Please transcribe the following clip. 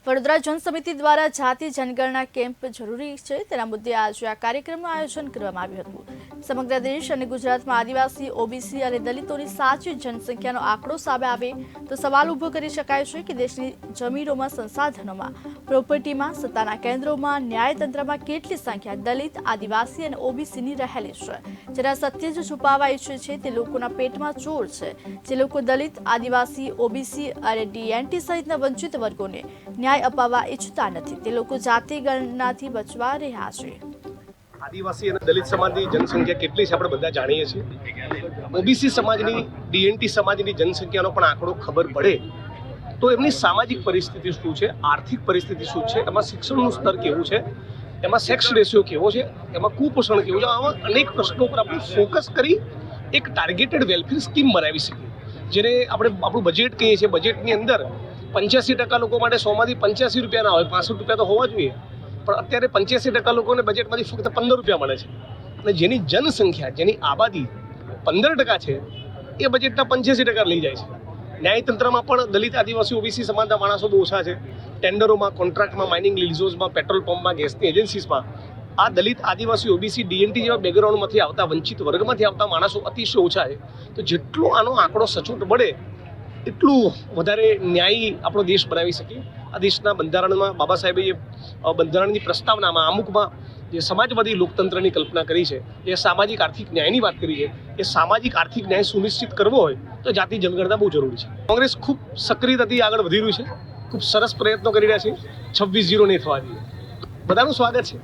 વડોદરા જનસમિતિ દ્વારા જાતિ જનગણના કેમ્પ જરૂરી છે તેના મુદ્દે આજે આ કાર્યક્રમનું આયોજન કરવામાં આવ્યું હતું। સમગ્ર દેશ અને ગુજરાતમાં આદિવાસી, ઓબીસી અને દલિતોની સાચી જનસંખ્યાનો આંકડો સામે આવે તો સવાલ ઊભો કરી શકાય છે કે દેશની જમીનોમાં, સંસાધનોમાં, પ્રોપર્ટીમાં, સત્તાના કેન્દ્રોમાં, ન્યાયતંત્રમાં કેટલી સંખ્યા દલિત, આદિવાસી અને ઓબીસીની રહેલી છે। જેના સત્ય જ છુપાવવા ઈચ્છે છે તે લોકોના પેટમાં ચોર છે। જે લોકો દલિત, આદિવાસી, ઓબીસી અને ડીએનટી સહિતના વંચિત વર્ગોને ન્યાય અપાવવા ઈચ્છતા નથી તે લોકો જાતિ ગણનાથી બચવા રહ્યા છે। આદિવાસી અને દલિત સમાજની જનસંખ્યા કેટલી છે આપણે બધા જાણીએ છીએ। ઓબીસી સમાજની, ડીએનટી સમાજની જનસંખ્યાનો પણ આંકડો ખબર પડે તો એમની સામાજિક પરિસ્થિતિ શું છે, આર્થિક પરિસ્થિતિ શું છે, એમાં શિક્ષણનું સ્તર કેવું છે, એમાં સેક્સ રેશિયો કેવો છે, એમાં કુપોષણ કેવું છે, આવા અનેક પ્રશ્નો પર આપણે ફોકસ કરી એક ટાર્ગેટેડ વેલફેર સ્કીમ બનાવી શકીએ। જેને આપણે આપણું બજેટ કહીએ છીએ। બજેટની અંદર 85% લોકો માટે 100માંથી 85 રૂપિયા ના હોય, 65 રૂપિયા તો હોવા જોઈએ, પણ અત્યારે 85% લોકોને બજેટમાંથી ફક્ત 15 રૂપિયા મળે છે। અને જેની જનસંખ્યા, જેની આબાદી 15% છે, એ બજેટના 85% લઈ જાય છે। ન્યાયતંત્રમાં પણ દલિત, આદિવાસી, ઓબીસી સમાજના માણસો બહુ ઓછા છે। ટેન્ડરોમાં, કોન્ટ્રાક્ટમાં, માઇનિંગ લીઝોઝમાં, પેટ્રોલ પંપમાં, ગેસની એજન્સીસમાં આ દલિત, આદિવાસી, ઓબીસી, ડીએનટી જેવા બેકગ્રાઉન્ડમાંથી આવતા, વંચિત વર્ગમાંથી આવતા માણસો અતિશય ઓછા છે। તો જેટલો આનો આંકડો સચોટ મળે એટલું વધારે ન્યાયી આપણો દેશ બનાવી શકીએ। આ દેશના બંધારણમાં બાબા સાહેબે જે બંધારણની પ્રસ્તાવનામાં અમુકમાં જે સમાજવાદી લોકતંત્રની કલ્પના કરી છે, એ સામાજિક આર્થિક ન્યાયની વાત કરી છે, એ સામાજિક આર્થિક ન્યાય સુનિશ્ચિત કરવો હોય તો જાતિ જનગણના બહુ જરૂરી છે। કોંગ્રેસ ખૂબ સક્રિયતાથી આગળ વધી રહ્યું છે, ખૂબ સરસ પ્રયત્નો કરી રહ્યા છે। 26-0 નહીં થવા દઈએ, બધાનું સ્વાગત છે।